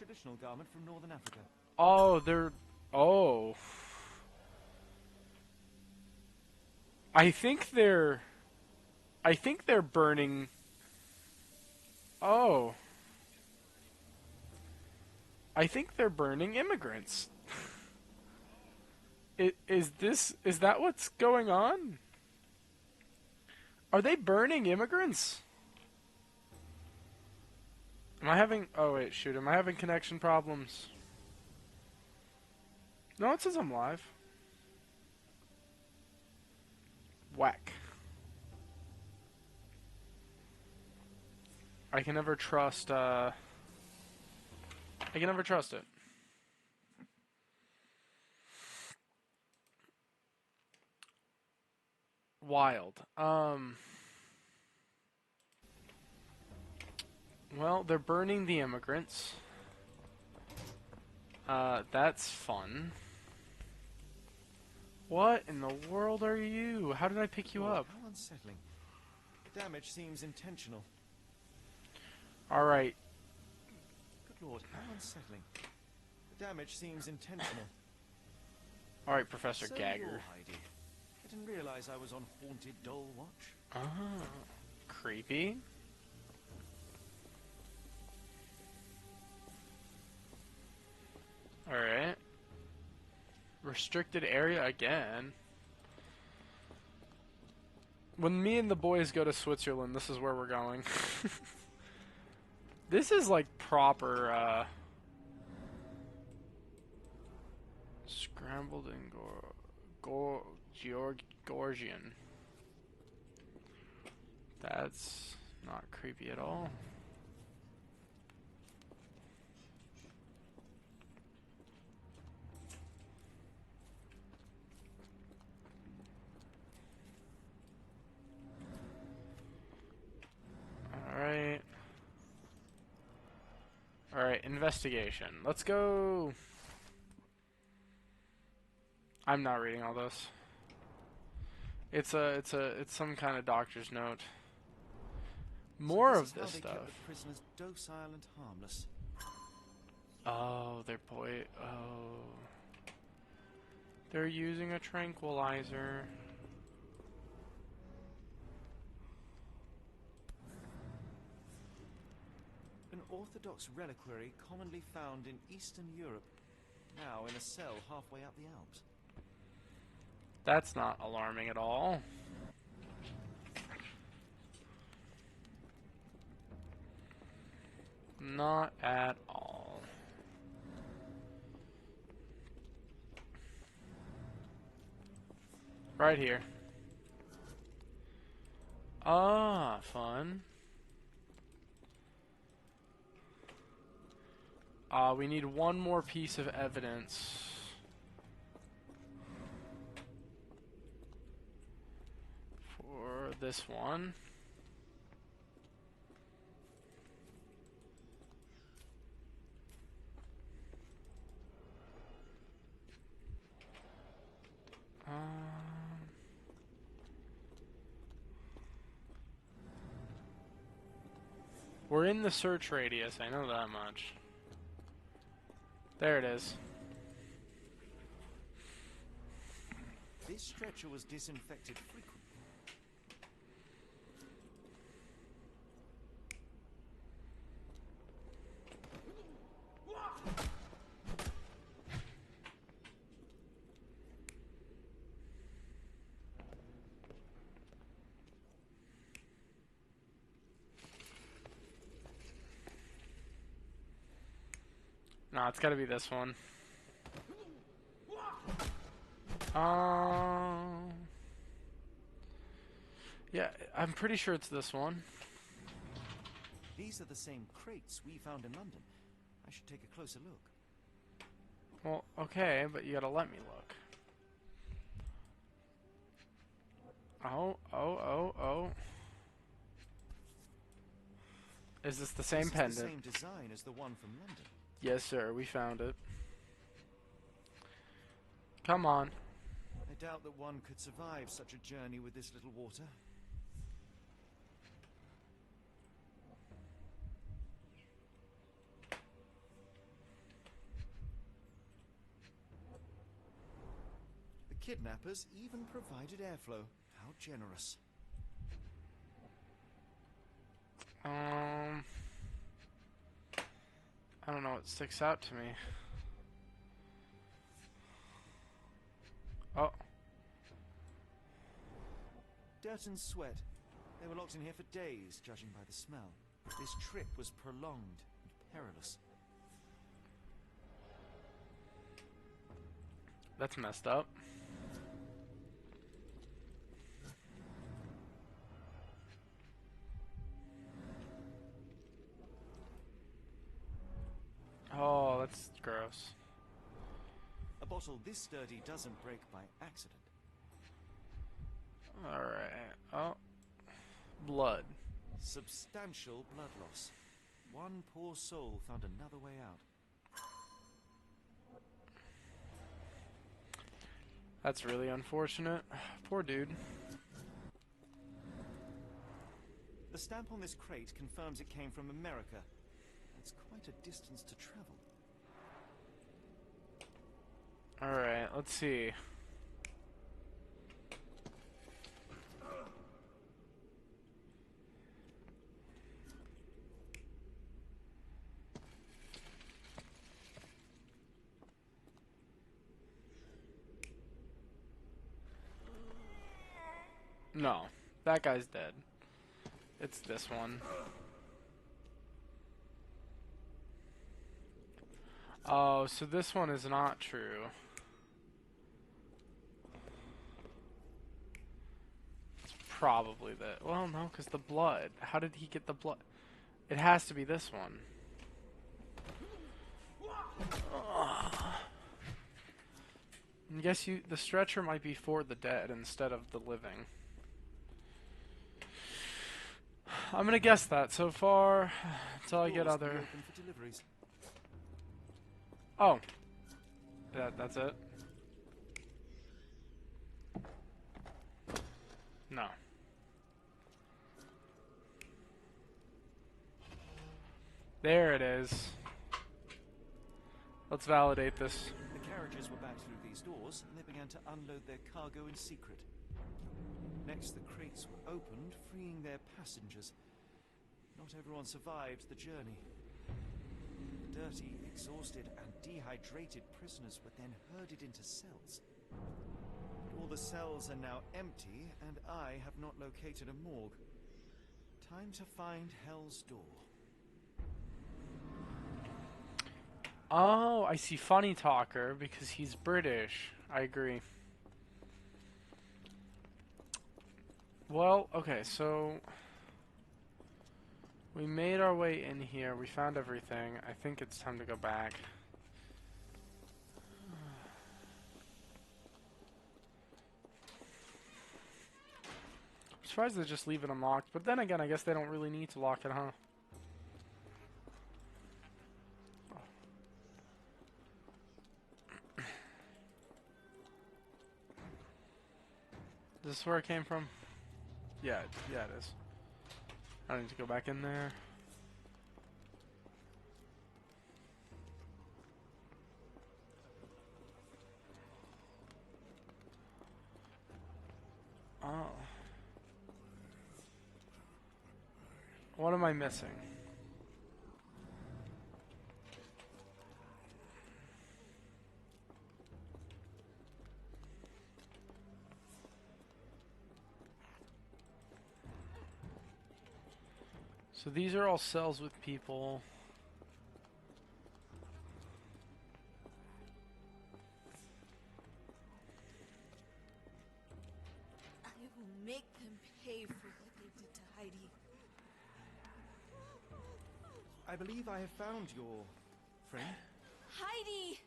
traditional garment from northern Africa. Oh, they're... Oh. I think they're... I think they're burning... Oh. I think they're burning immigrants. Is that what's going on? Are they burning immigrants? Am I having... Oh, wait, shoot. Am I having connection problems? No, it says I'm live. Whack. I can never trust, I can never trust it. Wild. Well, they're burning the immigrants. That's fun. What in the world are you? How did I pick you up? How unsettling. The damage seems intentional. Alright. Good Lord, how unsettling. The damage seems intentional. Alright, Professor So Gagger. you're Heidi. I didn't realize I was on Haunted Doll Watch. Ah, creepy. Alright. Restricted area again. When me and the boys go to Switzerland, this is where we're going. This is like proper, scrambled and Georgian. That's not creepy at all. Alright. Alright, investigation. Let's go. I'm not reading all this. It's some kind of doctor's note. More of this stuff. Kept the prisoners docile and harmless. Oh, oh. They're using a tranquilizer. An orthodox reliquary commonly found in Eastern Europe, now in a cell halfway up the Alps. That's not alarming at all. Not at all. Right here. Ah, fun. We need one more piece of evidence. For this one. We're in the search radius, I know that much. There it is. This stretcher was disinfected frequently. No, it's gotta be this one. Yeah, I'm pretty sure it's this one. These are the same crates we found in London. I should take a closer look. Well, okay, but you gotta let me look. Oh. Is this the same pendant? This is the same design as the one from London. Yes, sir, we found it. Come on. I doubt that one could survive such a journey with this little water. kidnappers even provided airflow. How generous. I don't know what sticks out to me. Oh. Dirt and sweat. They were locked in here for days, judging by the smell. This trip was prolonged and perilous. That's messed up. Oh, that's gross. A bottle this sturdy doesn't break by accident. Alright. Oh. Blood. Substantial blood loss. One poor soul found another way out. That's really unfortunate. Poor dude. The stamp on this crate confirms it came from America. It's quite a distance to travel. Alright, let's see. No, that guy's dead. It's this one. Oh, so this one is not true. It's probably that. Well, no, because the blood. How did he get the blood? It has to be this one. I guess the stretcher might be for the dead instead of the living. I'm gonna guess that so far until I get other. Oh, that's it. No. There it is. Let's validate this. The carriages were back through these doors, and they began to unload their cargo in secret. Next, the crates were opened, freeing their passengers. Not everyone survived the journey. Dirty, exhausted, and dehydrated prisoners were then herded into cells. All the cells are now empty, and I have not located a morgue. Time to find Hell's Door. Oh, I see Funny Talker because he's British. I agree. Well, okay, so we made our way in here. We found everything. I think it's time to go back. I'm surprised they just leave it unlocked, but then again, I guess they don't really need to lock it, huh? Is this where it came from? Yeah, it is. I need to go back in there. Oh. What am I missing? So these are all cells with people. I will make them pay for what they did to Heidi. I believe I have found your friend. Heidi!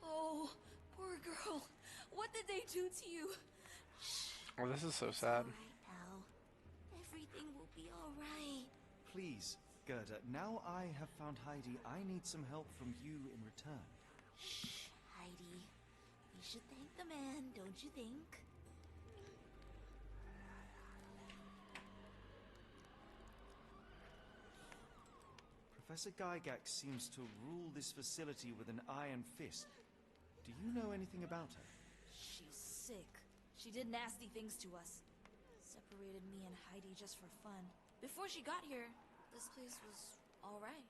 Oh, poor girl. What did they do to you? Oh, this is so sad. Alright, pal. Everything will be alright. Please, Gerda, now I have found Heidi, I need some help from you in return. Shh, Heidi. We should thank the man, don't you think? Professor Gygax seems to rule this facility with an iron fist. Do you know anything about her? She's sick. She did nasty things to us. Separated me and Heidi just for fun. Before she got here, this place was alright.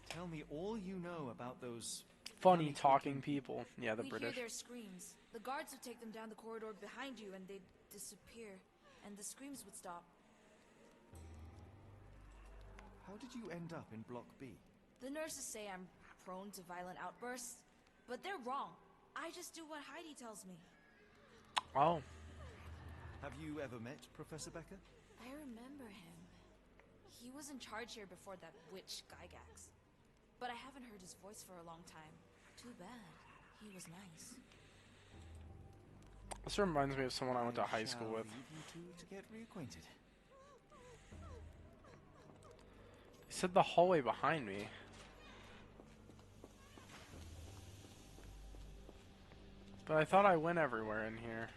Tell me all you know about those Funny talking people. Yeah, the We'd British. hear their screams. The guards would take them down the corridor behind you and they'd disappear. And the screams would stop. How did you end up in Block B? The nurses say I'm prone to violent outbursts, but they're wrong. I just do what Heidi tells me. Oh. Have you ever met Professor Becker? I remember him. He was in charge here before that witch Gygax. But I haven't heard his voice for a long time. Too bad. He was nice. This reminds me of someone I went to high school with. Leave you two to get reacquainted. He said the hallway behind me. But I thought I went everywhere in here.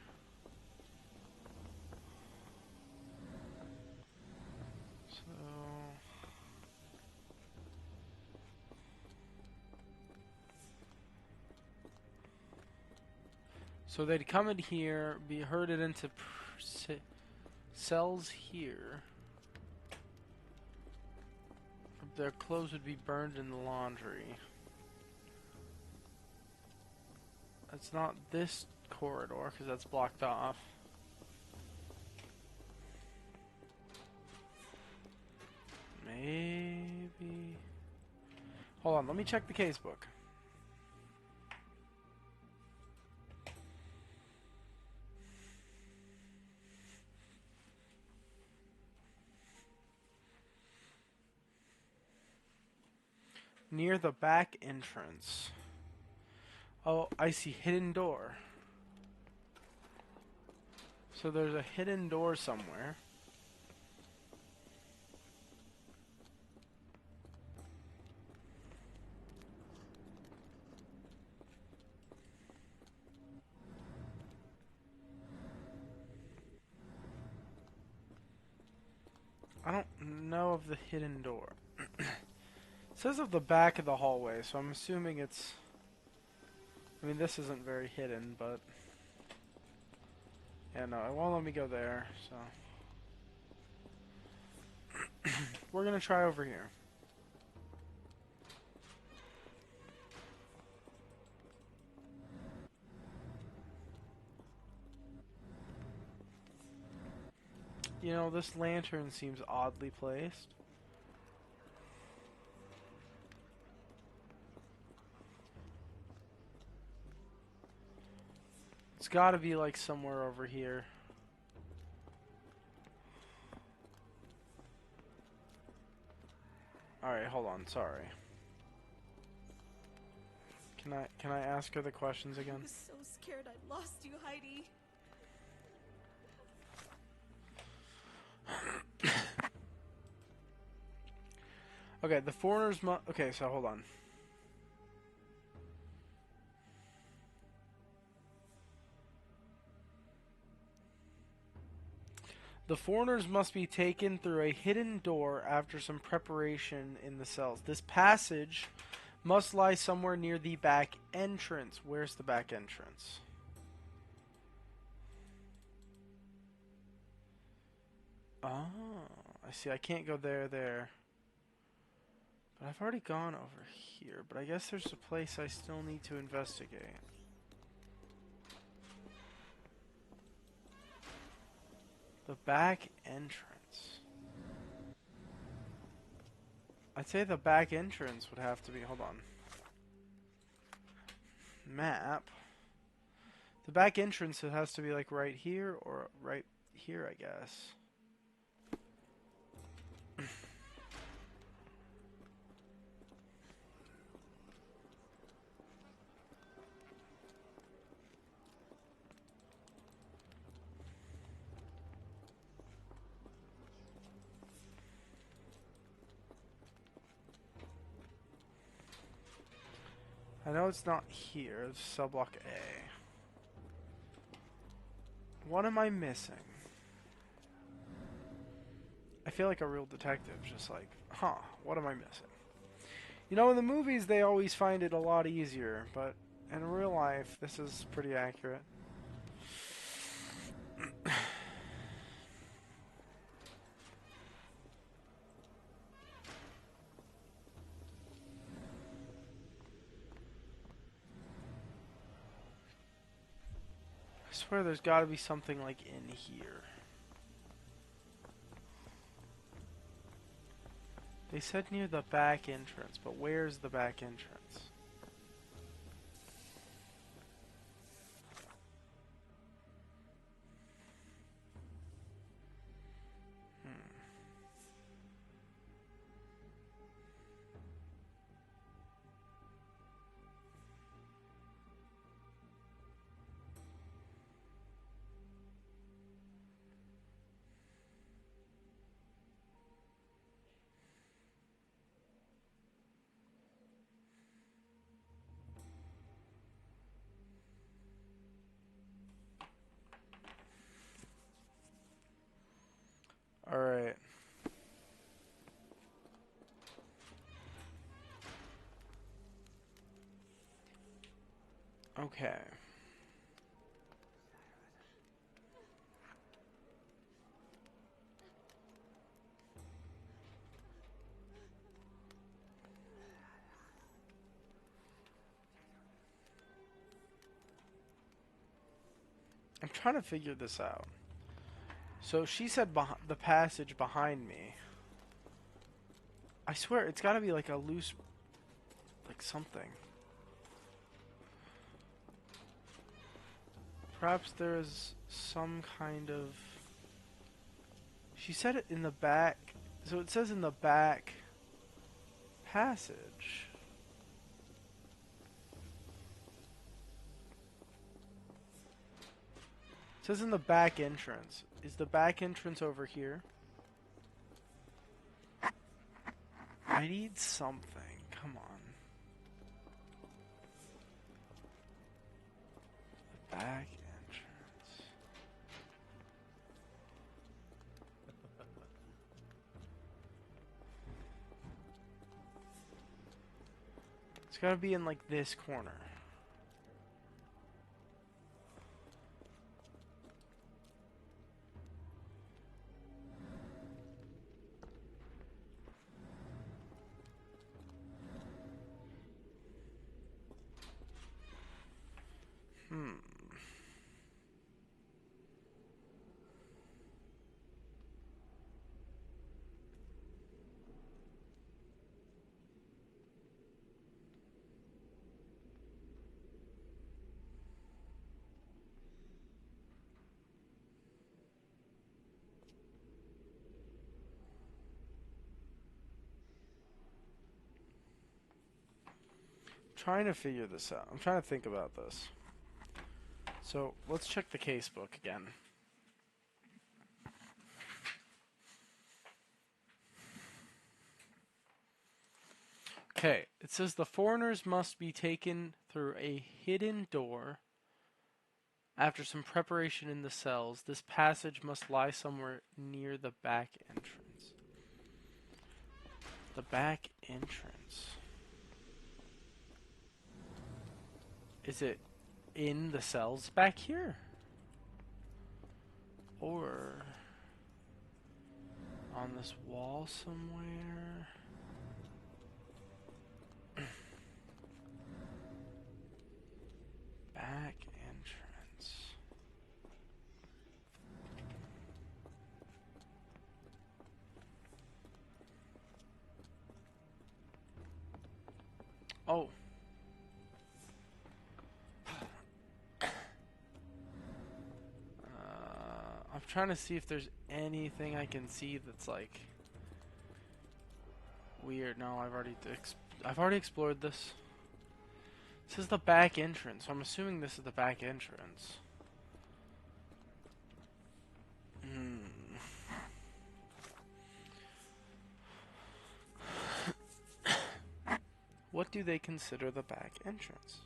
So they'd come in here, be herded into cells here. Their clothes would be burned in the laundry. It's not this corridor because that's blocked off. Maybe. Hold on, let me check the case book. Near the back entrance. Oh, I see hidden door. So there's a hidden door somewhere. I don't know of the hidden door. It says of the back of the hallway, so I'm assuming it's... I mean, this isn't very hidden, but... Yeah, no, it won't let me go there, so... We're gonna try over here. You know, this lantern seems oddly placed. It's gotta be like somewhere over here. Alright, hold on, sorry. Can I ask her the questions again? I was so scared I lost you, Heidi. Okay, the foreigners okay, so hold on. The foreigners must be taken through a hidden door after some preparation in the cells. This passage must lie somewhere near the back entrance. Where's the back entrance? Oh, I see. I can't go there. But I've already gone over here. But I guess there's a place I still need to investigate. The back entrance. I'd say the back entrance would have to be... Hold on. Map. The back entrance, it has to be like right here or right here, I guess. I know it's not here. It's cell block A. What am I missing? I feel like a real detective, just like, what am I missing? You know, in the movies, they always find it a lot easier, but in real life, this is pretty accurate. I swear there's got to be something like in here. They said near the back entrance, but where's the back entrance? Alright. Okay. I'm trying to figure this out. So she said the passage behind me. I swear it's got to be like a loose, like something. Perhaps there is some kind of... She said it in the back. So it says in the back passage. It says in the back entrance. Is the back entrance over here? I need something. Come on. The back entrance. It's gotta be in like this corner. Trying to figure this out. I'm trying to think about this. So let's check the case book again. Okay, it says the foreigners must be taken through a hidden door. After some preparation in the cells, this passage must lie somewhere near the back entrance. The back entrance. Is it in the cells back here? Or on this wall somewhere? Back entrance. Oh. I'm trying to see if there's anything I can see that's like weird. No, I've already explored this. This is the back entrance. So I'm assuming this is the back entrance. What do they consider the back entrance?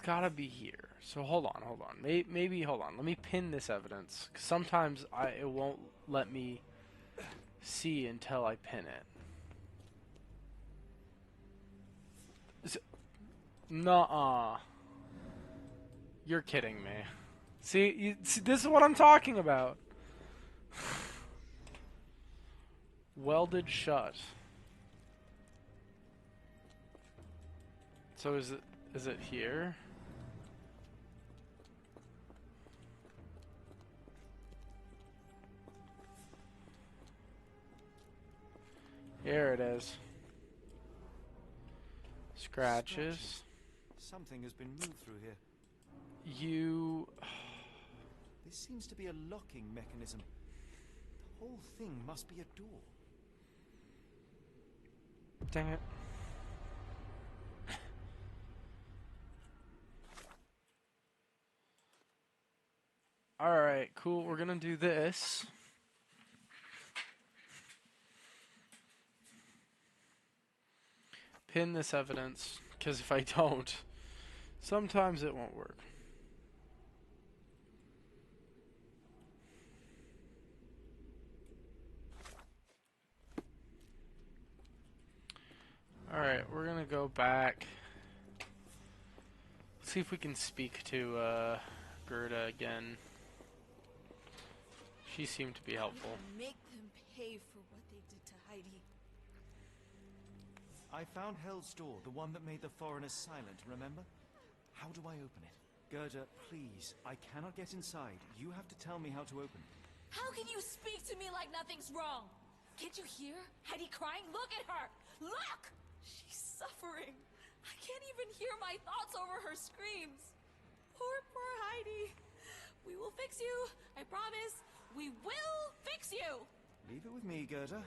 It's gotta be here. So hold on, hold on. Maybe hold on. Let me pin this evidence. 'Cause sometimes it won't let me see until I pin it. Nuh-uh. You're kidding me. See, this is what I'm talking about. Welded shut. So is it here? Here it is. Scratches. Something has been moved through here. You... This seems to be a locking mechanism. The whole thing must be a door. Dang it. Alright, cool. We're gonna do this. Pin this evidence, because if I don't, sometimes it won't work. Alright, we're gonna go back. Let's see if we can speak to Gerda again. She seemed to be helpful. Make them pay for what they did to Heidi. I found Hell's door, the one that made the foreigners silent, remember? How do I open it? Gerda, please, I cannot get inside. You have to tell me how to open it. How can you speak to me like nothing's wrong? Can't you hear Heidi crying? Look at her! Look! She's suffering. I can't even hear my thoughts over her screams. Poor Heidi. We will fix you. I promise. We will fix you. Leave it with me, Gerda.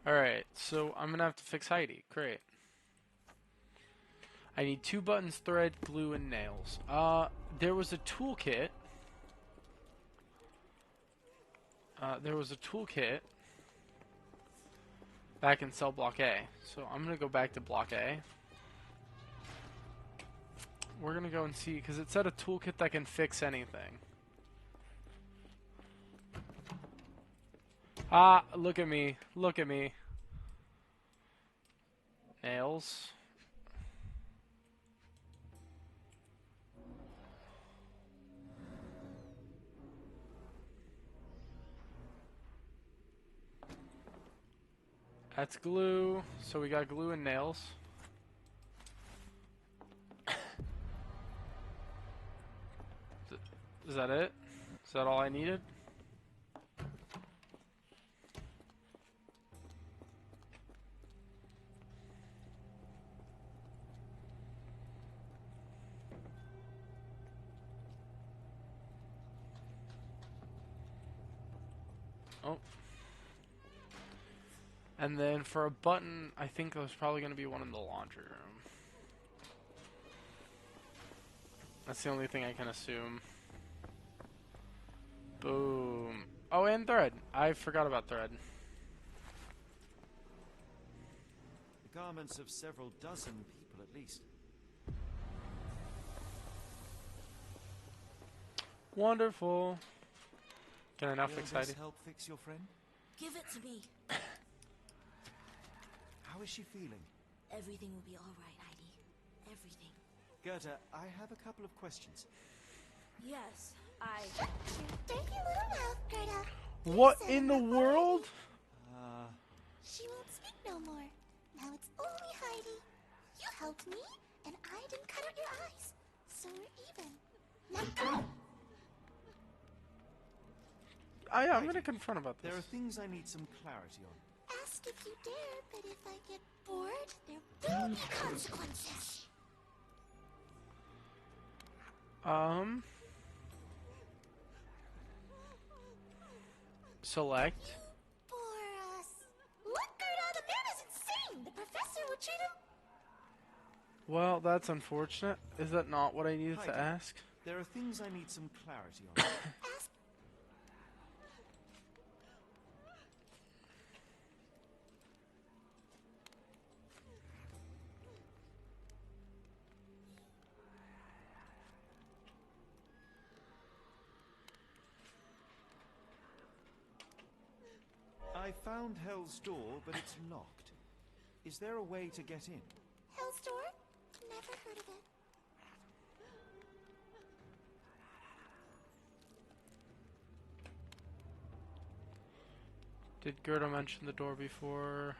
Alright, so I'm gonna have to fix Heidi. Great. I need 2 buttons, thread, glue, and nails. There was a toolkit. Back in cell block A. So I'm gonna go back to block A. We're gonna go and see, because it said a toolkit that can fix anything. Ah, look at me. Look at me. Nails. That's glue. So we got glue and nails. Is that it? Is that all I needed? Oh. And then for a button, I think there's probably going to be one in the laundry room. That's the only thing I can assume. Boom. Oh, and thread. I forgot about thread. The garments of several dozen people at least. Wonderful. Can I now Will fix this Heidi? help fix your friend? Give it to me. How is she feeling? Everything will be all right, Heidi. Everything. Gerda, I have a couple of questions. Yes, Don't be a little mouth, Gerda. What in the world? She won't speak no more. Now it's only Heidi. You helped me, and I didn't cut out your eyes. So we're even. Now go! I'm going to confront about this. There are things I need some clarity on. Ask if you dare, but if I get bored, there will be consequences. Select. Bore us. Look, Gerda, the man is insane. The professor will treat him. Well, that's unfortunate. Is that not what I needed to Heidi, ask? There are things I need some clarity on. Ask. I found Hell's Door, but it's locked. Is there a way to get in? Hell's Door? Never heard of it. Did Gerda mention the door before?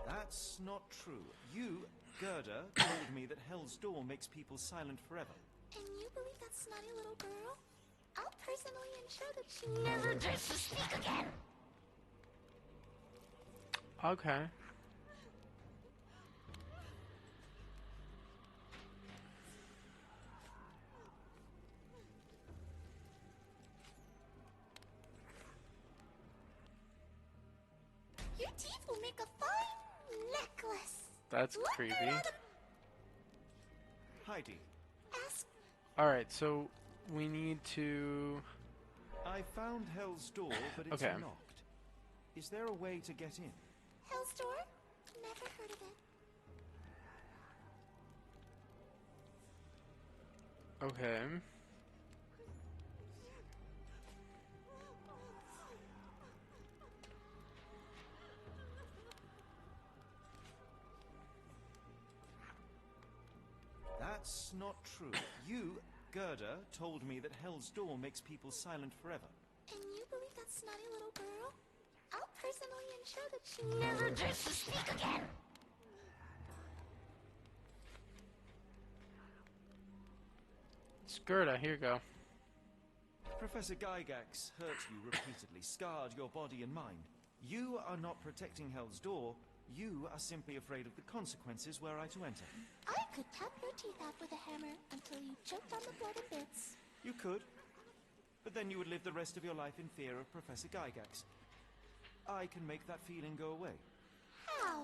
That's not true. You, Gerda, told me that Hell's Door makes people silent forever. And you believe that snotty little girl? I'll personally ensure that she never dares to speak again. Okay. Your teeth will make a fine necklace. That's Look creepy. around the- Heidi, Ask. Alright, so we need to... I found Hell's Door, but it's Okay. locked. Is there a way to get in? Hell's Door? Never heard of it. Okay. That's not true. You, Gerda, told me that Hell's Door makes people silent forever. And you believe that snotty little girl? I'll personally ensure that she never dares to speak again. It's Gerda, here you go. Professor Gygax hurt you repeatedly, scarred your body and mind. You are not protecting Hell's Door. You are simply afraid of the consequences were I to enter. I could tap your teeth out with a hammer until you choked on the blood in bits. You could, but then you would live the rest of your life in fear of Professor Gygax. I can make that feeling go away. How?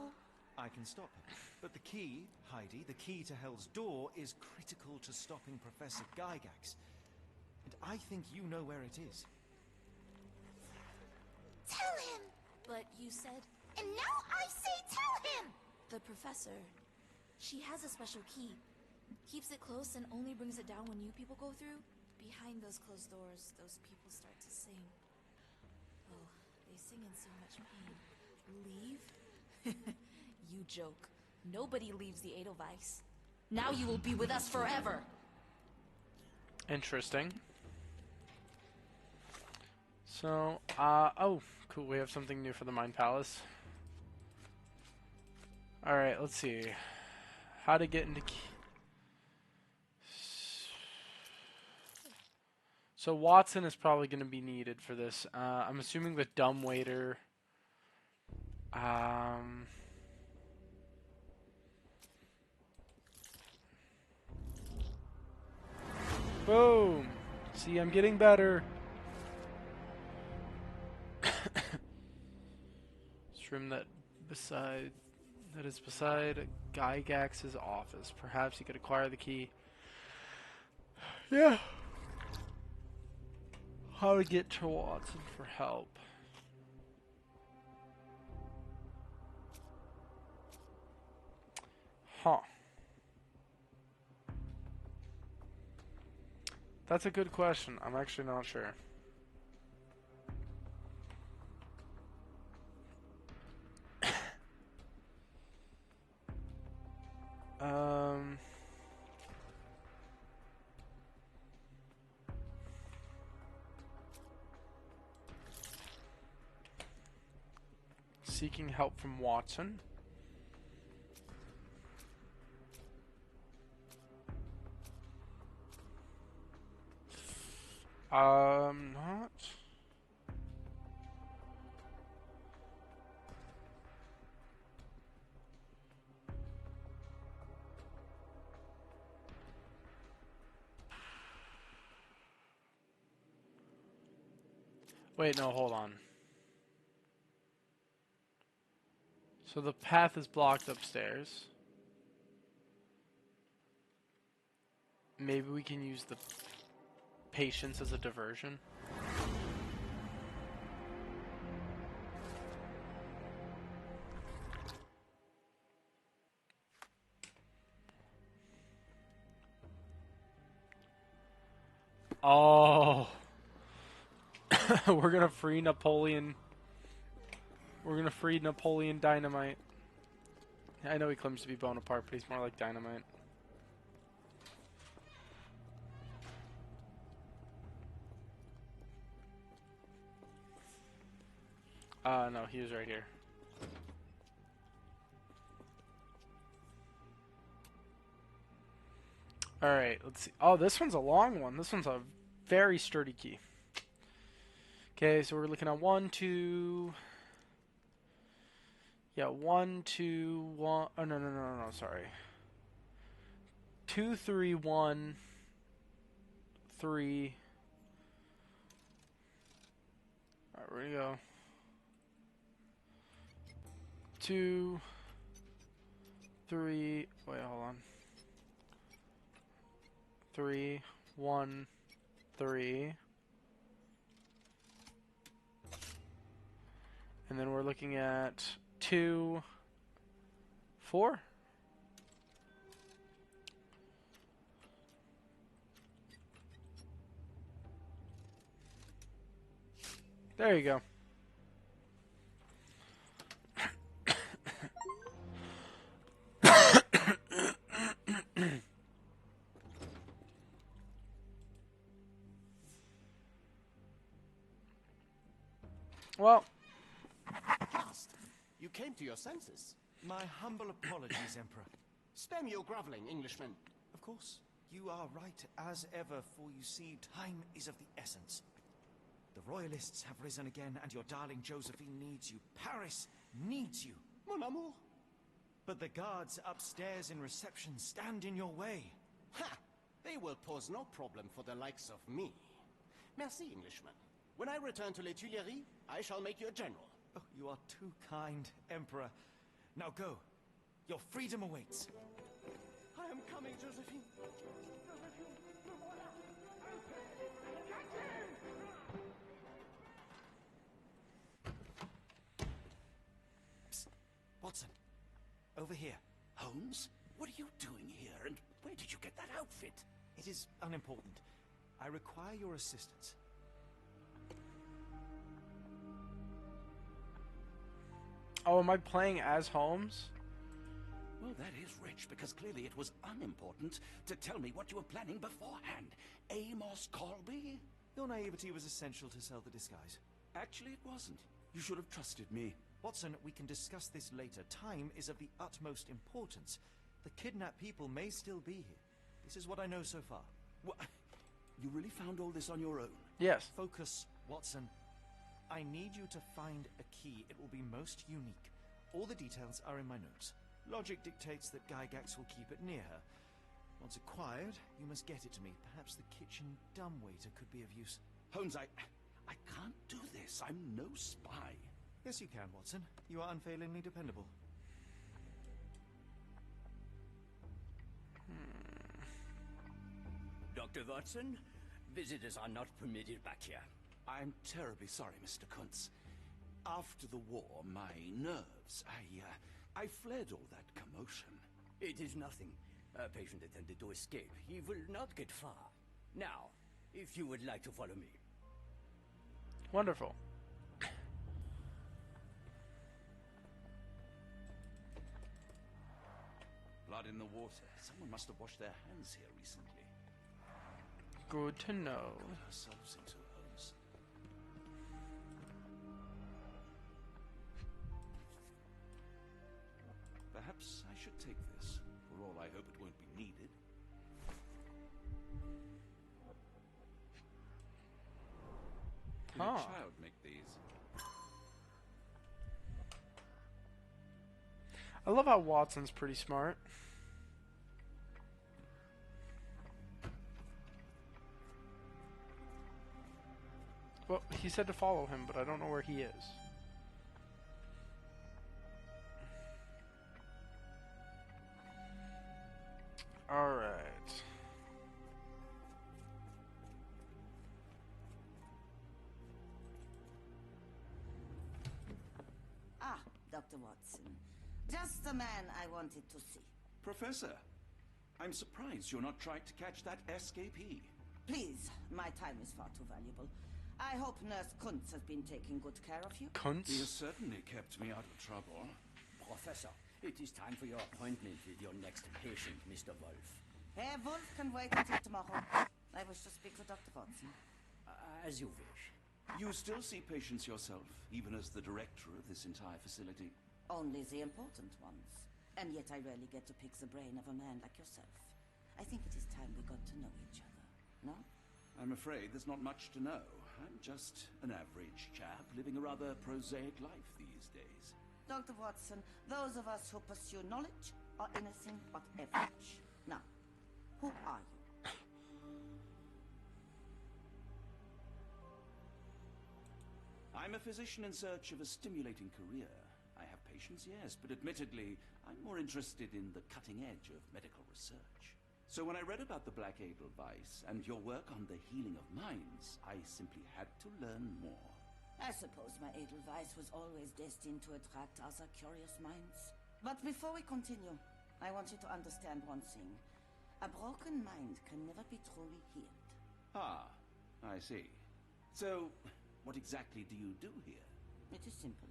I can stop him. But the key, Heidi, the key to Hell's Door is critical to stopping Professor Gygax. And I think you know where it is. Tell him! But you said And now I say tell him! the professor. She has a special key. Keeps it close and only brings it down when you people go through. Behind those closed doors, those people start to sing. Oh, they sing in so much pain. Leave? You joke. Nobody leaves the Edelweiss. Now you will be with us forever. Interesting. So, oh, cool, we have something new for the Mind Palace. Alright, let's see. How to get into... So Watson is probably going to be needed for this. I'm assuming the dumbwaiter... Boom! See, I'm getting better. This room that is beside Gygax's office. Perhaps he could acquire the key. Yeah. How to get to Watson for help. Huh. That's a good question. I'm actually not sure. Seeking help from Watson. Not. Wait, no, hold on. So the path is blocked upstairs. Maybe we can use the patience as a diversion. Oh. We're gonna free Napoleon. We're gonna free Napoleon Dynamite. I know he claims to be Bonaparte, but he's more like Dynamite. No, he was right here. Alright, let's see. Oh, this one's a long one. This one's a very sturdy key. Okay, so we're looking at 1, 2... Yeah, 1, 2, 1... Oh, no, sorry. 2, 3, 1, 3... Alright, where do you go? 2, 3... Wait, hold on. 3, 1, 3... And then we're looking at 2, 4. There you go. Well, You came to your senses. My humble apologies, Emperor. Spare me your groveling, Englishman. Of course, you are right as ever, for you see, time is of the essence. The royalists have risen again, and your darling Josephine needs you. Paris needs you. Mon amour. But the guards upstairs in reception stand in your way. Ha! They will pose no problem for the likes of me. Merci, Englishman. When I return to Les Tuileries, I shall make you a general. Oh, you are too kind, Emperor. Now go. Your freedom awaits. I am coming, Josephine. Psst. Watson, over here. Holmes, what are you doing here, and where did you get that outfit? It is unimportant. I require your assistance. oh, am I playing as Holmes? Well, that is rich, because clearly it was unimportant to tell me what you were planning beforehand. Amos Colby? Your naivety was essential to sell the disguise. Actually, it wasn't. You should have trusted me. Watson, we can discuss this later. Time is of the utmost importance. The kidnapped people may still be here. This is what I know so far. What? You really found all this on your own? Yes. Focus, Watson. I need you to find a key. It will be most unique. All the details are in my notes. Logic dictates that Gygax will keep it near her. Once acquired, you must get it to me. Perhaps the kitchen dumbwaiter could be of use. Holmes, I can't do this. I'm no spy. Yes, you can, Watson. You are unfailingly dependable. Dr. Watson, visitors are not permitted back here. I'm terribly sorry, Mr. Kuntz. After the war, my nerves, I fled all that commotion. It is nothing. A patient attempted to escape. He will not get far. Now, if you would like to follow me. Wonderful. Blood in the water. Someone must have washed their hands here recently. Good to know. Got ourselves into Holmes. Perhaps I should take this. For all I hope it won't be needed. Can a child make these? I love how Watson's pretty smart. Well, he said to follow him, but I don't know where he is. Alright. Ah, Dr. Watson. Just the man I wanted to see. Professor, I'm surprised you're not trying to catch that escapee. Please, my time is far too valuable. I hope Nurse Kuntz has been taking good care of you. He has Kunz? certainly kept me out of trouble. Professor, it is time for your appointment with your next patient, Mr. Wolf. Herr Wolf can wait until tomorrow. I wish to speak with Dr. Watson. As you wish. You still see patients yourself, even as the director of this entire facility? Only the important ones. And yet I rarely get to pick the brain of a man like yourself. I think it is time we got to know each other. No? I'm afraid there's not much to know. I'm just an average chap living a rather prosaic life these days. Dr. Watson, those of us who pursue knowledge are anything but average. Now, who are you? I'm a physician in search of a stimulating career. I have patients, yes, but admittedly, I'm more interested in the cutting edge of medical research. So when I read about the Black Edelweiss and your work on the healing of minds, I simply had to learn more. I suppose my Edelweiss was always destined to attract other curious minds. But before we continue, I want you to understand one thing. A broken mind can never be truly healed. Ah, I see. So, what exactly do you do here? It is simple.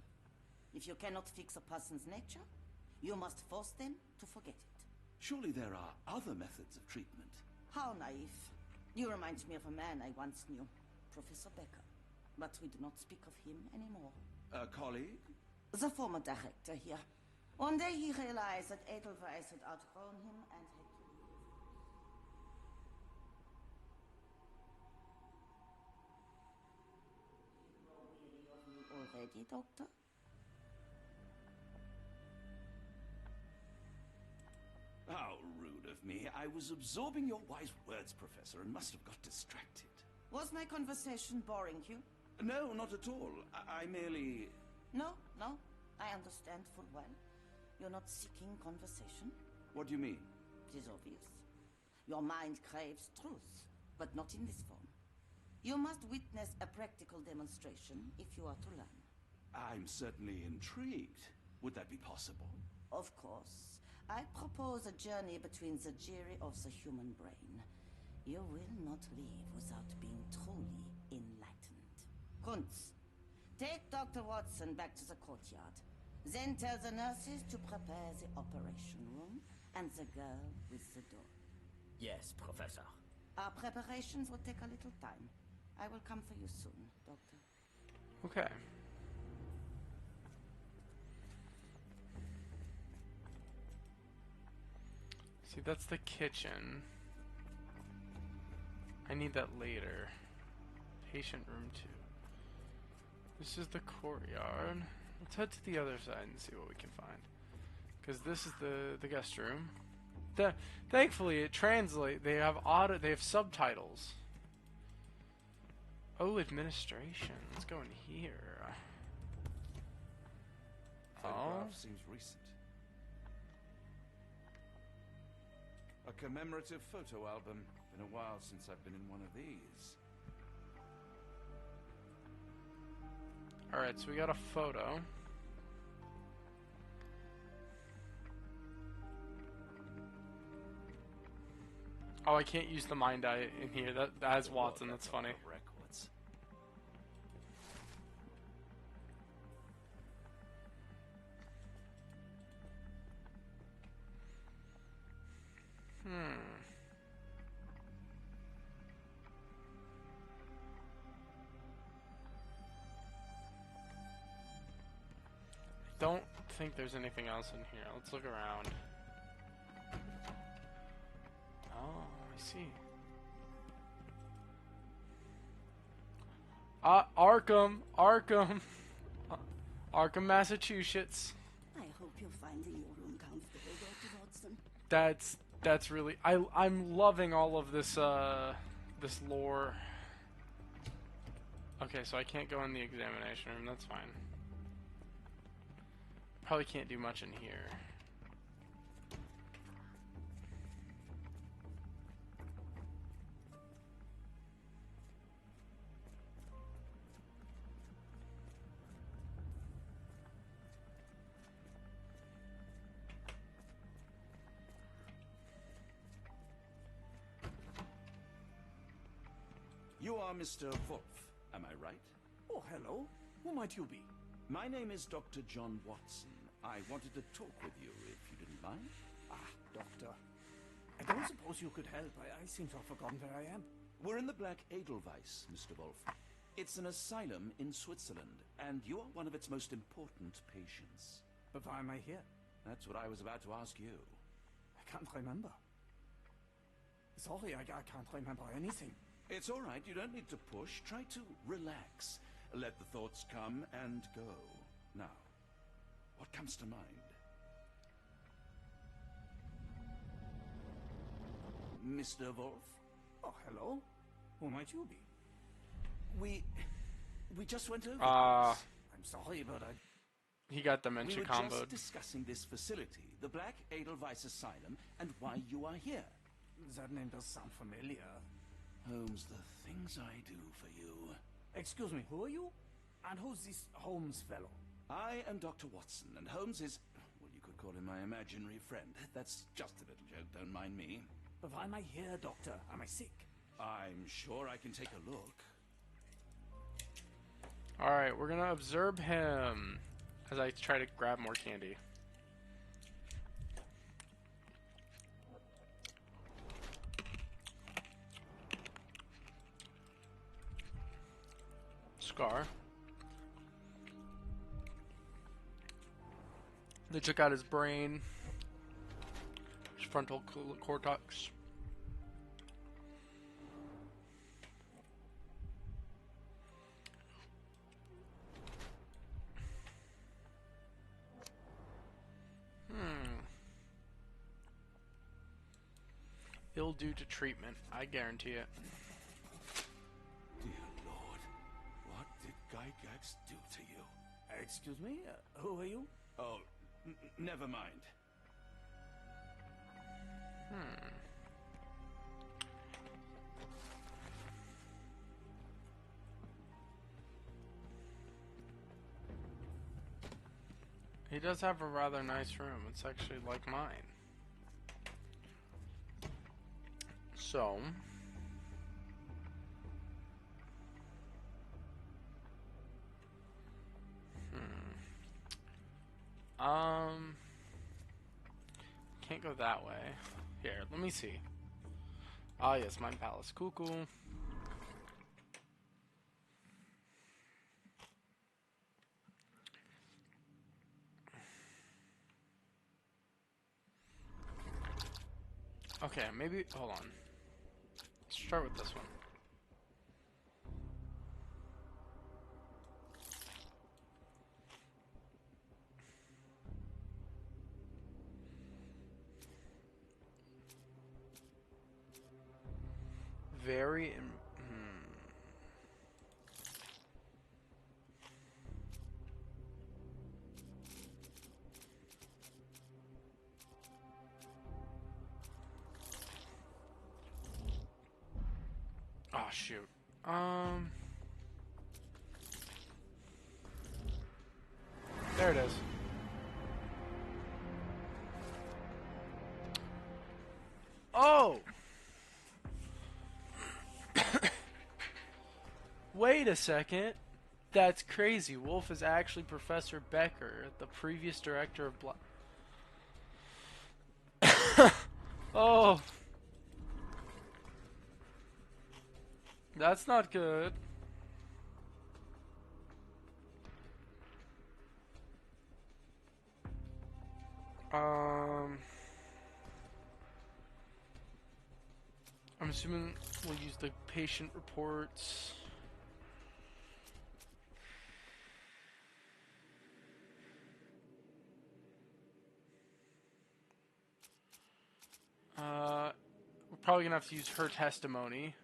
If you cannot fix a person's nature, you must force them to forget it. Surely there are other methods of treatment. How naive. You remind me of a man I once knew, Professor Becker. But we do not speak of him anymore. A colleague? The former director here. One day he realized that Edelweiss had outgrown him and had to leave. You are weary of me already, Doctor? How rude of me. I was absorbing your wise words, Professor, and must have got distracted. Was my conversation boring you? No, not at all. I merely... No, I understand full well. You're not seeking conversation. What do you mean? It is obvious. Your mind craves truth, but not in this form. You must witness a practical demonstration if you are to learn. I'm certainly intrigued. Would that be possible? Of course. I propose a journey between the jury of the human brain. You will not leave without being truly enlightened. Kuntz, take Dr. Watson back to the courtyard. Then tell the nurses to prepare the operation room and the girl with the door. Yes, Professor. Our preparations will take a little time. I will come for you soon, Doctor. Okay. See, that's the kitchen. I need that later. Patient room 2. This is the courtyard. Let's head to the other side and see what we can find. Because this is the guest room. Thankfully, it translates. They have subtitles. Oh, administration. Let's go in here. Photograph seems recent. A commemorative photo album. Been a while since I've been in one of these. Alright, so we got a photo. Oh, I can't use the mind eye in here. That's Watson. That's funny. Records. Don't think there's anything else in here. Let's look around. Oh, I see. Arkham, Massachusetts. I hope you're finding your room comfortable, Dr. Watson. That's really I'm loving all of this this lore. Okay, so I can't go in the examination room. That's fine. Probably can't do much in here. You are Mr. Wolf. Am I right? Oh, hello. Who might you be? My name is Dr. John Watson. I wanted to talk with you, if you didn't mind. Ah, doctor. I don't suppose you could help. I seem to have forgotten where I am. We're in the Black Edelweiss, Mr. Wolf. It's an asylum in Switzerland, and you are one of its most important patients. But why am I here? That's what I was about to ask you. I can't remember. Sorry, I can't remember anything. It's all right. You don't need to push. Try to relax. Let the thoughts come and go. Now, what comes to mind? Mr. Wolf? Oh, hello. Who might you be? We just went over Ah, this. I'm sorry, but he got We dementia were comboed. just discussing this facility, the Black Edelweiss Asylum, and why you are here. that name does sound familiar. Holmes, the things I do for you. Excuse me, who are you? And who's this Holmes fellow? I am Dr. Watson, and Holmes is, well, you could call him my imaginary friend. That's just a little joke, don't mind me. But why am I here, doctor? Am I sick? I'm sure I can take a look. Alright, we're gonna observe him as I try to grab more candy. Scar. They took out his brain, his frontal cortex. Ill due to treatment, I guarantee it. Dear Lord, what did Gygax do to you? Excuse me, who are you? Oh, never mind. He does have a rather nice room. It's actually like mine. So, can't go that way. Here, let me see. Ah, yes, Mind Palace. Cool, cool. Okay, maybe, hold on. Let's start with this one. Very, oh, shoot. There it is. Oh! Wait a second. That's crazy. Wolf is actually Professor Becker, the previous director of Oh. That's not good. I'm assuming we'll use the patient reports. We're probably gonna have to use her testimony.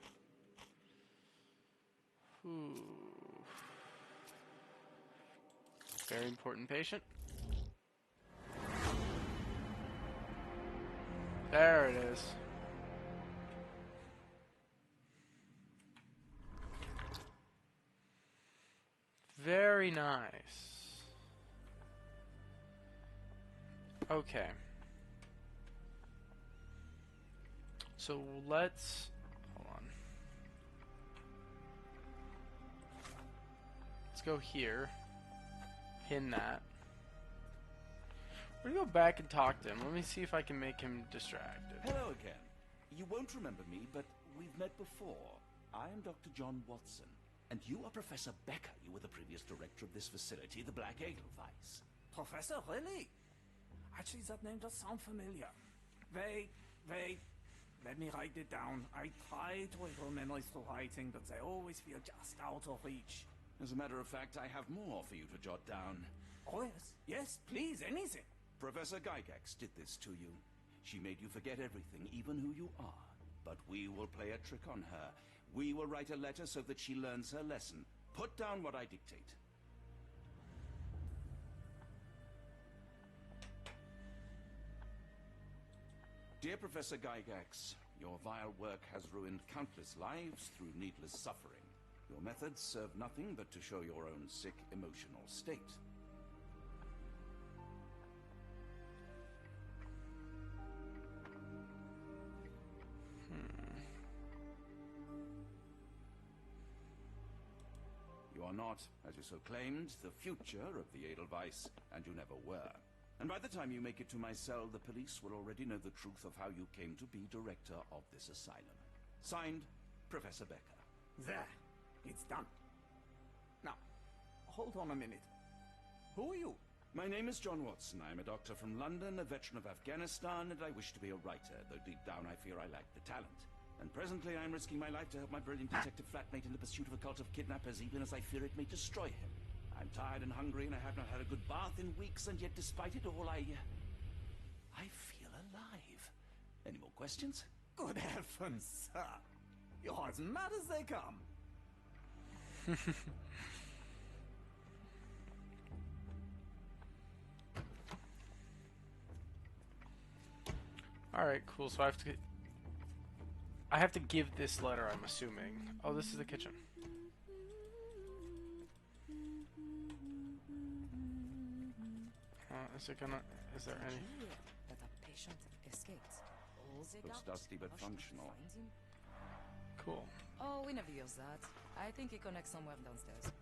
Ooh. Very important patient. There it is. Very nice. Okay. So let's hold on. let's go here. Pin that. We're gonna go back and talk to him. Let me see if I can make him distracted. Hello again. You won't remember me, but we've met before. I am Dr. John Watson, and you are Professor Becker. You were the previous director of this facility, the Black Edelweiss. Professor, really? Actually, that name does sound familiar. Wait. Let me write it down. I try to recall memories to writing, but they always feel just out of reach. As a matter of fact, I have more for you to jot down. Oh, yes. Yes, please, anything. Professor Gygax did this to you. She made you forget everything, even who you are. But we will play a trick on her. We will write a letter so that she learns her lesson. Put down what I dictate. Dear Professor Gygax, your vile work has ruined countless lives through needless suffering. Your methods serve nothing but to show your own sick emotional state. You are not, as you so claimed, the future of the Edelweiss, and you never were. And by the time you make it to my cell, the police will already know the truth of how you came to be director of this asylum. Signed, Professor Becker. There. It's done. Now, hold on a minute. Who are you? My name is John Watson. I am a doctor from London, a veteran of Afghanistan, and I wish to be a writer, though deep down I fear I lack the talent. And presently I am risking my life to help my brilliant detective flatmate in the pursuit of a cult of kidnappers, even as I fear it may destroy him. I'm tired and hungry, and I have not had a good bath in weeks, and yet despite it all, I feel alive. Any more questions? Good heavens, sir. You're as mad as they come. Alright, cool. So I have to give this letter, I'm assuming. Oh, this is the kitchen. Is there any? That a patient escaped. Looks dusty but functional. Cool. Oh, we never use that. I think it connects somewhere downstairs.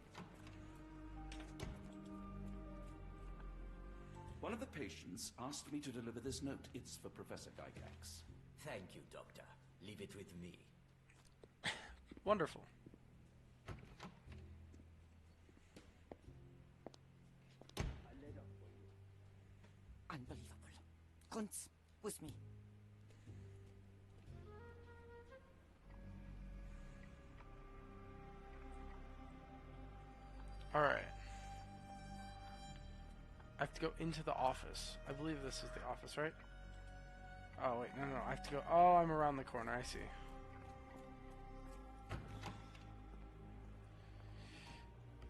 One of the patients asked me to deliver this note. It's for Professor Gygax. Thank you, Doctor. Leave it with me. Wonderful. Unbelievable. Kunz, with me. Alright. I have to go into the office. I believe this is the office, right? Oh, wait, no. I have to go... Oh, I'm around the corner. I see.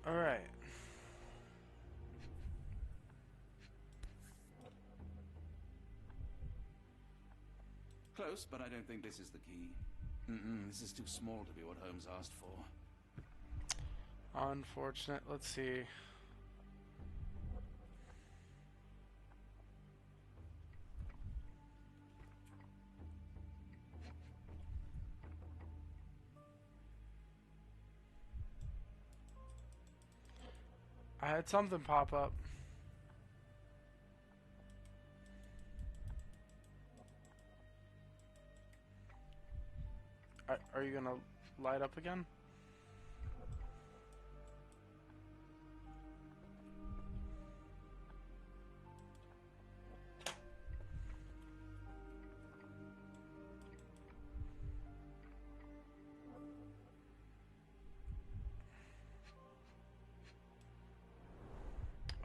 Alright. Close, but I don't think this is the key. This is too small to be what Holmes asked for. Unfortunate. Let's see. I had something pop up. Are you gonna light up again?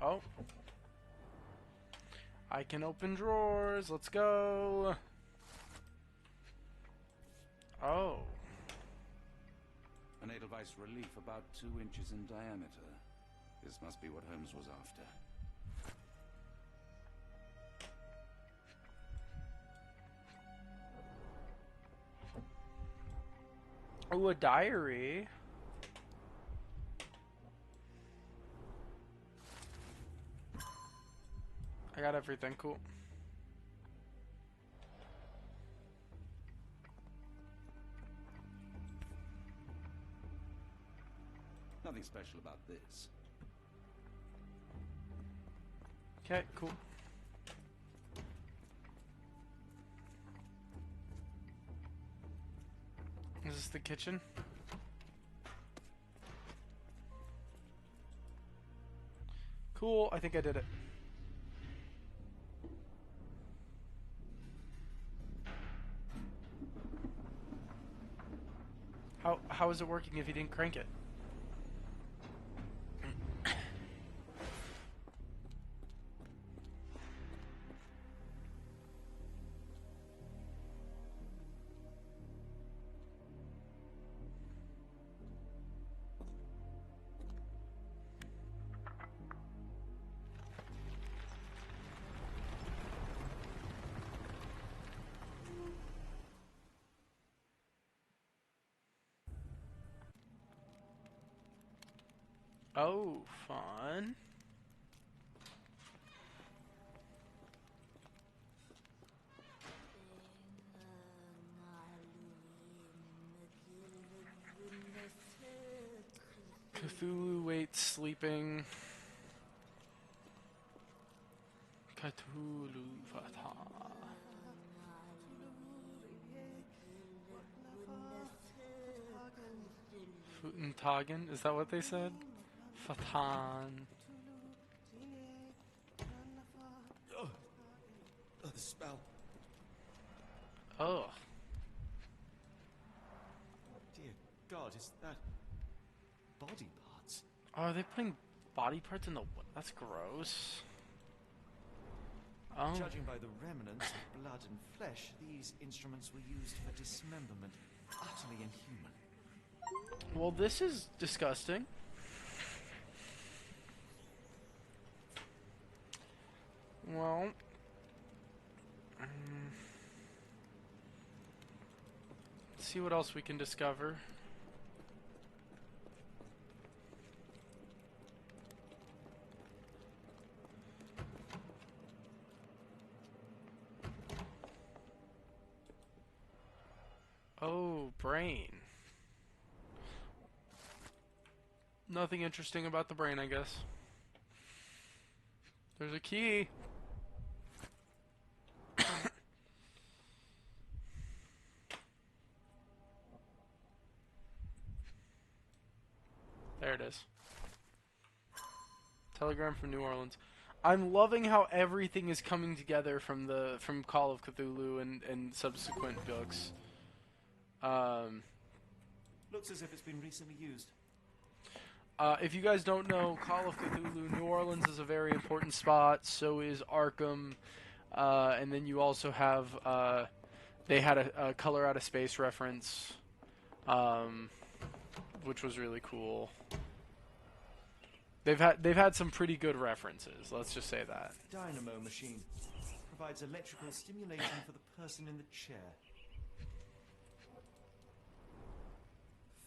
Oh. I can open drawers. Let's go. Oh. An Edelweiss relief about 2 inches in diameter. This must be what Holmes was after. Oh, a diary. I got everything. Cool. nothing special about this. Okay, cool. Is this the kitchen? Cool, I think I did it. How is it working if you didn't crank it? Oh, fun. Cthulhu waits sleeping. Cthulhu Fatah. Futentagen? Is that what they said? Fatan. Oh, the spell. Oh. Dear God, is that body parts? Oh, are they putting body parts in the... That's gross. Oh. Judging by the remnants of blood and flesh, these instruments were used for dismemberment. Utterly inhuman. Well, this is disgusting. Well... let's see what else we can discover. Oh, brain. Nothing interesting about the brain, I guess. There's a key. There it is. Telegram from New Orleans. I'm loving how everything is coming together from Call of Cthulhu and subsequent books. Looks as if it's been recently used. If you guys don't know, Call of Cthulhu, New Orleans is a very important spot. So is Arkham, and then you also have they had a Color Out of Space reference, which was really cool. They've had some pretty good references. Let's just say that. Dynamo machine provides electrical stimulation for the person in the chair.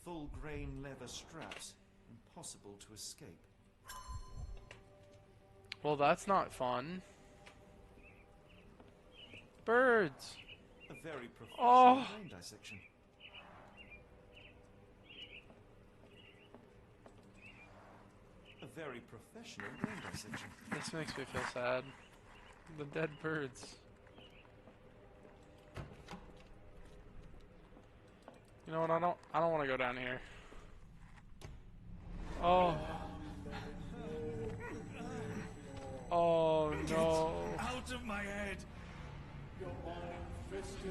Full grain leather straps, impossible to escape. Well, that's not fun. Birds. A very professional brain dissection. A very professional brain dissection. This makes me feel sad. The dead birds. You know what? I don't want to go down here. Oh. Oh no. Out of my head! Your mind fisted,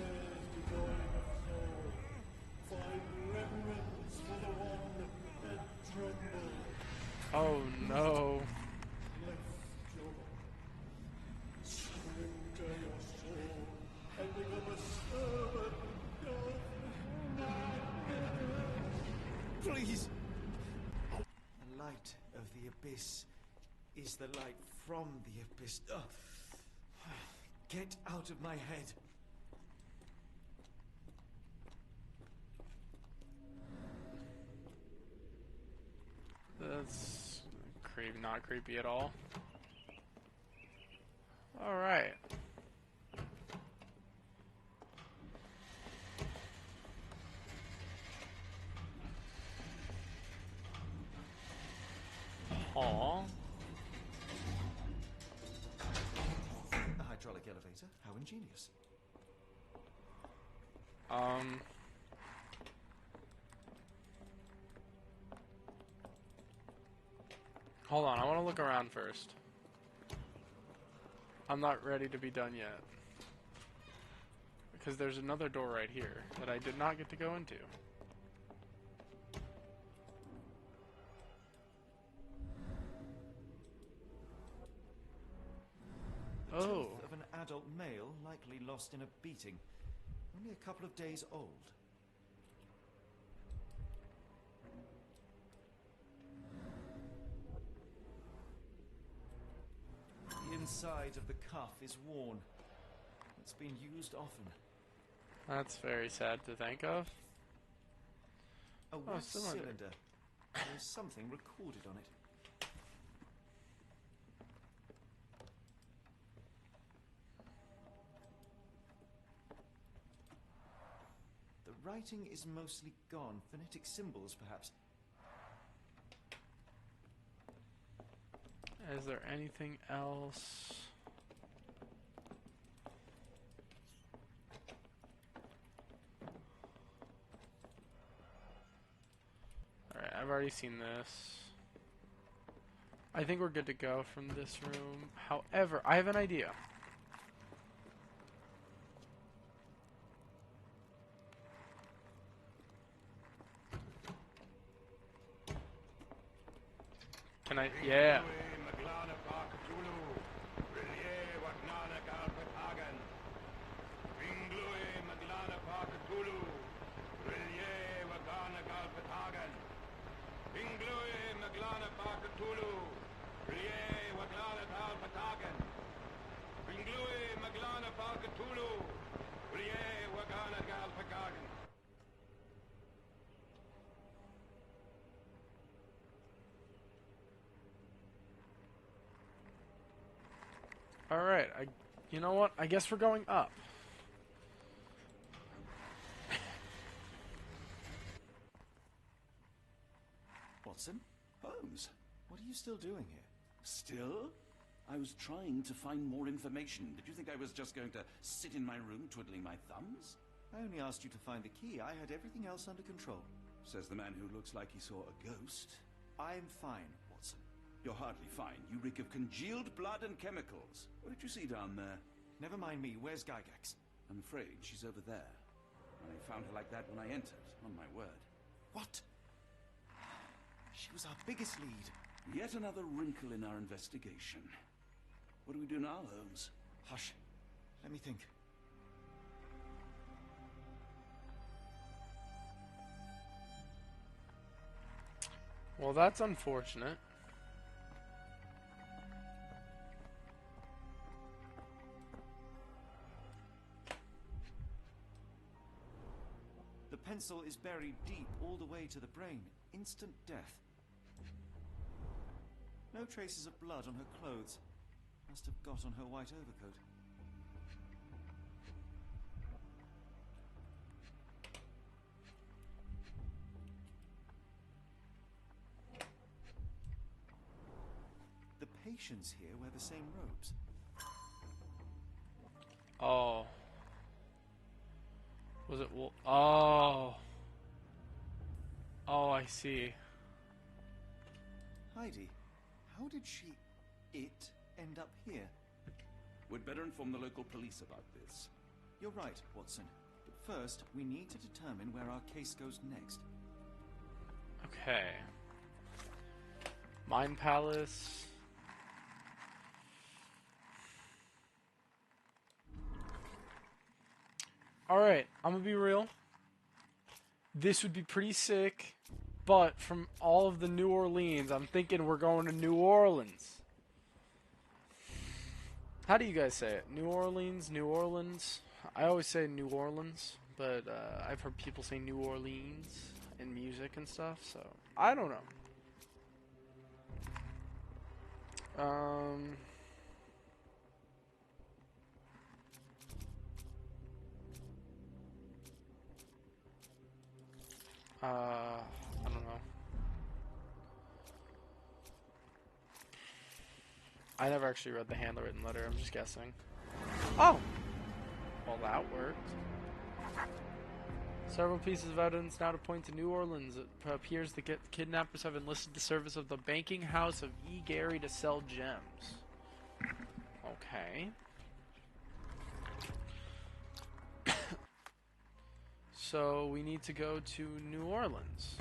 devoid of soul. Find reverence for the one that trembled. Oh no. Lift your surrender your soul and become a servant of Please! The light of the abyss is the light from the abyss. Get out of my head. That's not creepy at all. Alright. Hold on, I want to look around first. I'm not ready to be done yet. Because there's another door right here that I did not get to go into. The tooth of an adult male, likely lost in a beating. Only a couple of days old. The inside of the cuff is worn. It's been used often. That's very sad to think of. A wax cylinder. There's something recorded on it. The writing is mostly gone. Phonetic symbols, perhaps. Is there anything else? Alright, I've already seen this. I think we're good to go from this room. However, I have an idea. Can I? Yeah. Alright, you know what? I guess we're going up. Watson? Holmes? What are you still doing here? Still? I was trying to find more information. Did you think I was just going to sit in my room twiddling my thumbs? I only asked you to find the key. I had everything else under control. Says the man who looks like he saw a ghost. I'm fine, Watson. You're hardly fine. You reek of congealed blood and chemicals. What did you see down there? Never mind me. Where's Gygax? I'm afraid she's over there. I found her like that when I entered, on my word. What? She was our biggest lead. Yet another wrinkle in our investigation. What do we do now, Holmes? Hush. Let me think. Well, that's unfortunate. The pencil is buried deep all the way to the brain. Instant death. No traces of blood on her clothes. Must have got on her white overcoat. The patients here wear the same robes. Oh. Was it? Oh. Oh, I see. Heidi, how did it end up here? We'd better inform the local police about this. You're right, Watson. But first, we need to determine where our case goes next. Okay. Mind Palace. Alright, I'm gonna be real. This would be pretty sick, but from all of the New Orleans, I'm thinking we're going to New Orleans. How do you guys say it? New Orleans? New Orleans? I always say New Orleans, but I've heard people say New Orleans in music and stuff, so I don't know. I don't know. I never actually read the handwritten letter, I'm just guessing. Oh! Well, that worked. Several pieces of evidence now to point to New Orleans. It appears the kidnappers have enlisted the service of the banking house of E. Gary to sell gems. Okay. So we need to go to New Orleans.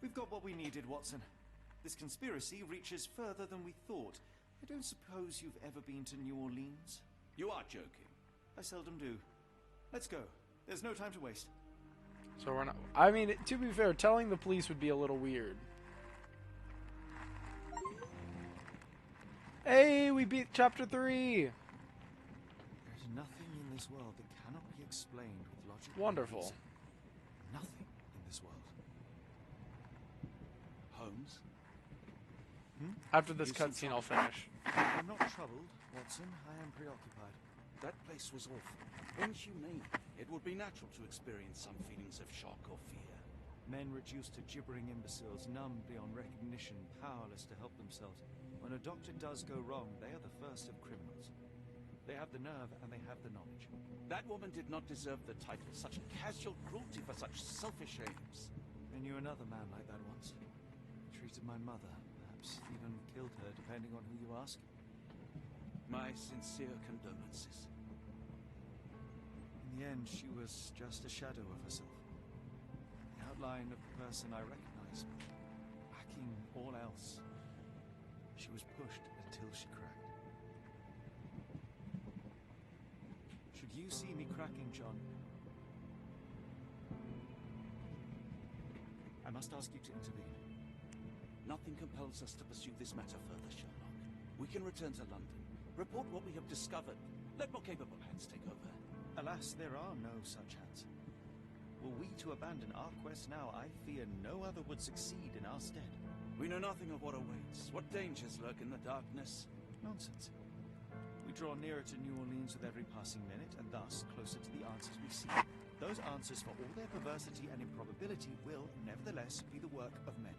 We've got what we needed, Watson. This conspiracy reaches further than we thought. I don't suppose you've ever been to New Orleans? You are joking. I seldom do. Let's go. There's no time to waste. So we're not... I mean, to be fair, telling the police would be a little weird. Hey, we beat Chapter 3! There's nothing in this world that cannot be explained with logic. Wonderful. Nothing in this world. Holmes? After this cutscene, I'll finish. I'm not troubled, Watson. I am preoccupied. That place was awful. Inhumane. It would be natural to experience some feelings of shock or fear. Men reduced to gibbering imbeciles, numb beyond recognition, powerless to help themselves. When a doctor does go wrong, they are the first of criminals. They have the nerve and they have the knowledge. That woman did not deserve the title. Such casual cruelty for such selfish aims. I knew another man like that once. He treated my mother, perhaps even killed her, depending on who you ask. My sincere condolences. In the end, she was just a shadow of herself. The outline of the person I recognized, lacking all else. She was pushed until she cracked. Should you see me cracking, John, I must ask you to intervene. Nothing compels us to pursue this matter further, Sherlock. We can return to London, report what we have discovered. Let more capable hands take over. Alas, there are no such hands. Were we to abandon our quest now, I fear no other would succeed in our stead. We know nothing of what awaits, what dangers lurk in the darkness. Nonsense. We draw nearer to New Orleans with every passing minute, and thus closer to the answers we seek. Those answers, for all their perversity and improbability, will, nevertheless, be the work of men.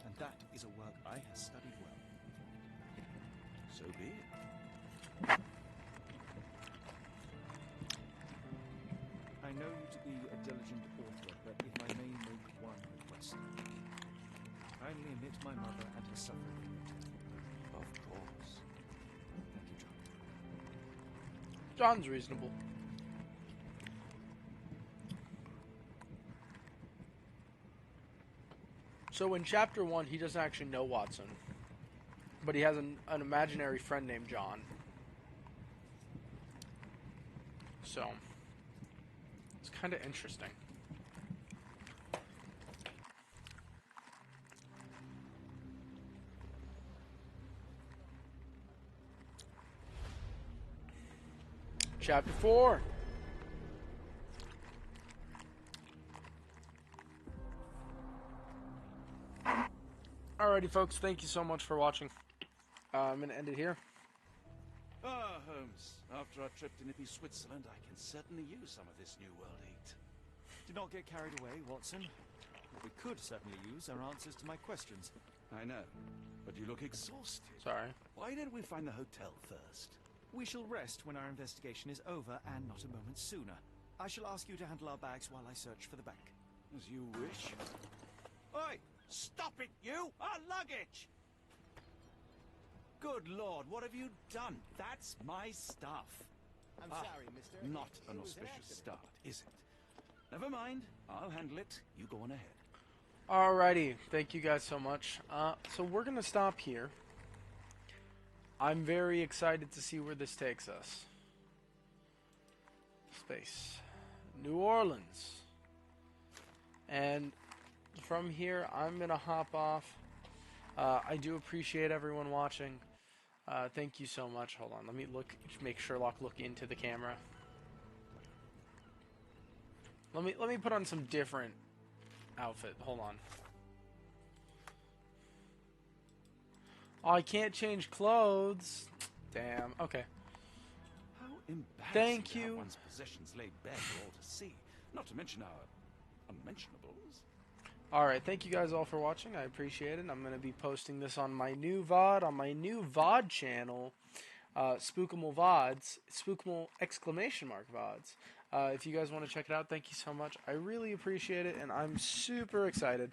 And that is a work I have studied well. So be it. I know you to be a diligent author, but if I may make one request. Kindly omit my mother and her suffering. Of course. Thank you, John. John's reasonable. So in Chapter 1, he doesn't actually know Watson. But he has an imaginary friend named John. So, it's kind of interesting. Chapter 4. Alrighty, folks. Thank you so much for watching. I'm going to end it here. Ah, Holmes. After our trip to nippy Switzerland, I can certainly use some of this New World heat. Do not get carried away, Watson. What we could certainly use are answers to my questions. I know, but you look exhausted. Sorry. Why didn't we find the hotel first? We shall rest when our investigation is over, and not a moment sooner. I shall ask you to handle our bags while I search for the bank. As you wish. Oi! Stop it, you! Our luggage! Good Lord, what have you done? That's my stuff. I'm sorry, mister. Not It an was an auspicious accident. start, is it? Never mind. I'll handle it. You go on ahead. Alrighty. Thank you guys so much. So we're going to stop here. I'm very excited to see where this takes us. Space. New Orleans. And from here, I'm going to hop off. I do appreciate everyone watching. Thank you so much. Hold on. Let me make Sherlock look into the camera. Let me put on some different outfit. Hold on. Oh, I can't change clothes. Damn. Okay. How embarrassing Thank to have you. one's possessions laid bare for all to see. Not to mention our unmentionables. Alright, thank you guys all for watching. I appreciate it. I'm going to be posting this on my new VOD, on my new VOD channel, Spookimal VODs, Spookimal ! VODs. If you guys want to check it out, thank you so much. I really appreciate it, and I'm super excited.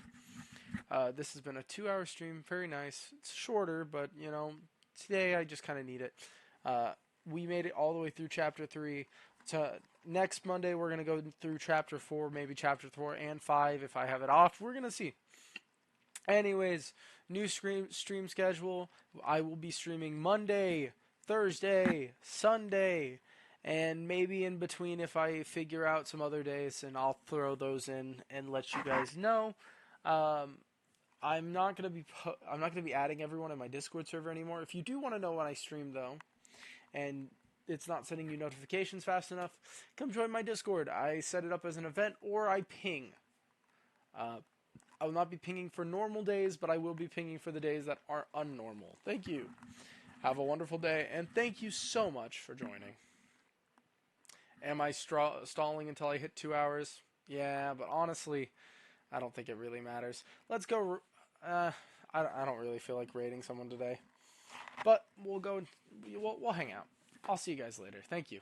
This has been a 2-hour stream. Very nice. It's shorter, but, you know, today I just kind of need it. We made it all the way through Chapter 3. Next Monday, we're going to go through Chapter 4, maybe Chapter 4 and 5 if I have it off. We're going to see. Anyways, new stream schedule. I will be streaming Monday, Thursday, Sunday, and maybe in between if I figure out some other days, and I'll throw those in and let you guys know. I'm not gonna be adding everyone in my Discord server anymore. If you do want to know when I stream though, and it's not sending you notifications fast enough, come join my Discord. I set it up as an event, or I ping. I will not be pinging for normal days, but I will be pinging for the days that are unnormal. Thank you. Have a wonderful day, and thank you so much for joining. Am I stalling until I hit 2 hours? Yeah, but honestly, I don't think it really matters. Let's go. I don't really feel like rating someone today, but we'll hang out. I'll see you guys later. Thank you.